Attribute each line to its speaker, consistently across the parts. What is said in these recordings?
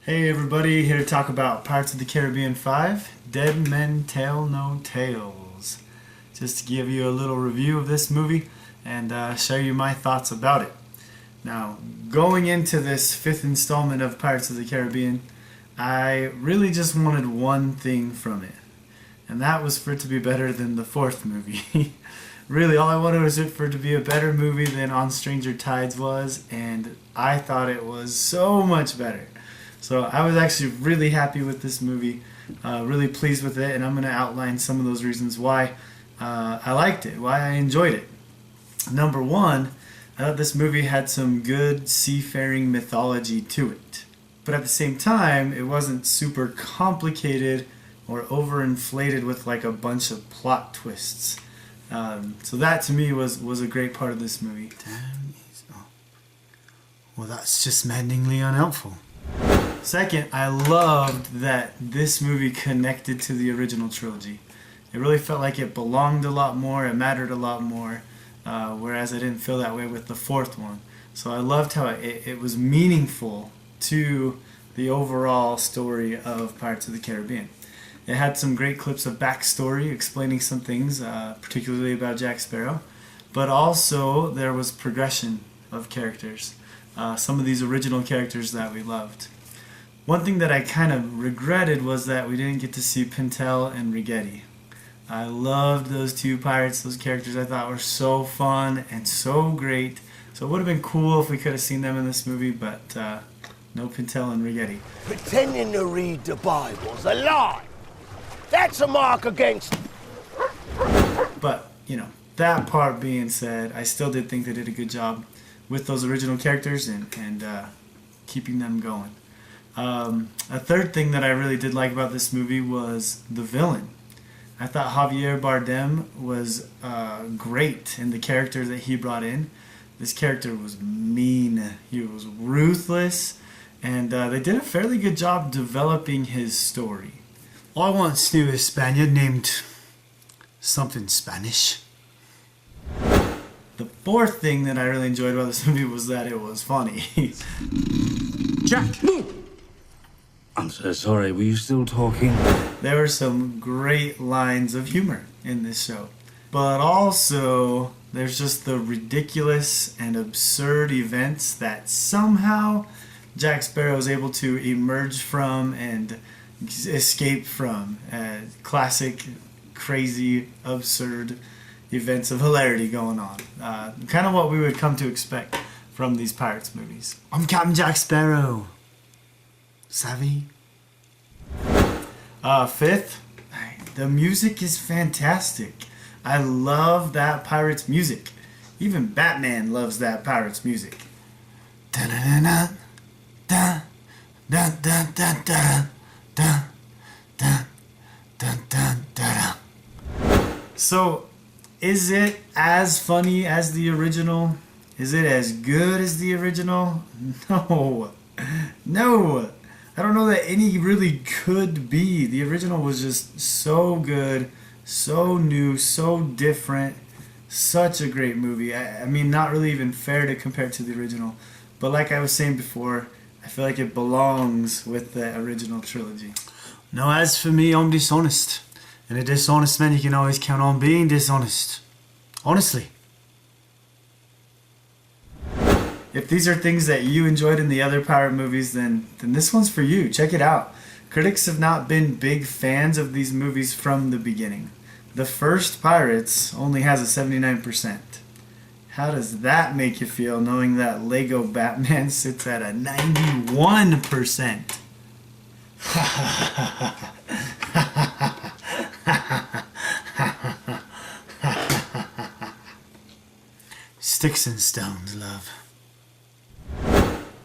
Speaker 1: Hey everybody, here to talk about Pirates of the Caribbean 5, Dead Men Tell No Tales. Just to give you a little review of this movie and show you my thoughts about it. Now, going into this fifth installment of Pirates of the Caribbean, I really just wanted one thing from it. And that was for it to be better than the fourth movie. Really, all I wanted was for it to be a better movie than On Stranger Tides was, and I thought it was so much better. So I was actually really happy with this movie, really pleased with it, and I'm going to outline some of those reasons why I liked it, why I enjoyed it. Number one, I thought this movie had some good seafaring mythology to it. But at the same time, it wasn't super complicated or overinflated with like a bunch of plot twists. So that to me was a great part of this movie. Well, that's just maddeningly unhelpful. Second, I loved that this movie connected to the original trilogy. It really felt like it belonged a lot more, it mattered a lot more, whereas I didn't feel that way with the fourth one. So I loved how it was meaningful to the overall story of Pirates of the Caribbean. It had some great clips of backstory explaining some things, particularly about Jack Sparrow, but also there was progression of characters, some of these original characters that we loved. One thing that I kind of regretted was that we didn't get to see Pintel and Rigetti. I loved those two pirates, those characters I thought were so fun and so great. So it would have been cool if we could have seen them in this movie, but no Pintel and Rigetti.
Speaker 2: Pretending to read the Bible's a lie. That's a mark against...
Speaker 1: But, you know, that part being said, I still did think they did a good job with those original characters and keeping them going. A third thing that I really did like about this movie was the villain. I thought Javier Bardem was great in the character that he brought in. This character was mean, he was ruthless, and they did a fairly good job developing his story. I once knew a Spaniard named something Spanish. The fourth thing that I really enjoyed about this movie was that it was funny.
Speaker 3: Jack! I'm so sorry, were you still talking?
Speaker 1: There were some great lines of humor in this show. But also, there's just the ridiculous and absurd events that somehow Jack Sparrow is able to emerge from and escape from. Classic, crazy, absurd events of hilarity going on. Kind of what we would come to expect from these Pirates movies. I'm Captain Jack Sparrow. Savvy? Fifth, the music is fantastic. I love that Pirates music. Even Batman loves that Pirates music. So, is it as funny as the original? Is it as good as the original? No. No. I don't know that any really could be. The original was just so good, so new, so different. Such a great movie. I mean, not really even fair to compare to the original. But like I was saying before, I feel like it belongs with the original trilogy. No, as for me, I'm dishonest. And a dishonest man, you can always count on being dishonest. Honestly. If these are things that you enjoyed in the other pirate movies, then this one's for you. Check it out. Critics have not been big fans of these movies from the beginning. The first Pirates only has a 79%. How does that make you feel knowing that Lego Batman sits at a 91%? Sticks and stones, love.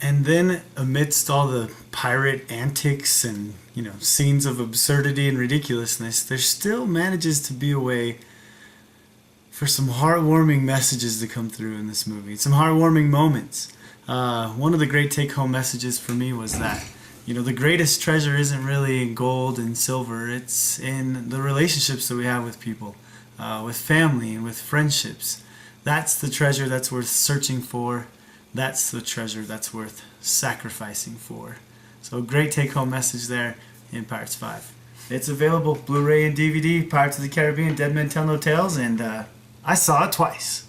Speaker 1: And then, amidst all the pirate antics and, scenes of absurdity and ridiculousness, there still manages to be a way for some heartwarming messages to come through in this movie. Some heartwarming moments. One of the great take-home messages for me was that, the greatest treasure isn't really in gold and silver. It's in the relationships that we have with people, with family and with friendships. That's the treasure that's worth searching for. That's the treasure that's worth sacrificing for. So great take-home message there in Pirates 5. It's available Blu-ray and DVD, Pirates of the Caribbean, Dead Men Tell No Tales, and I saw it twice.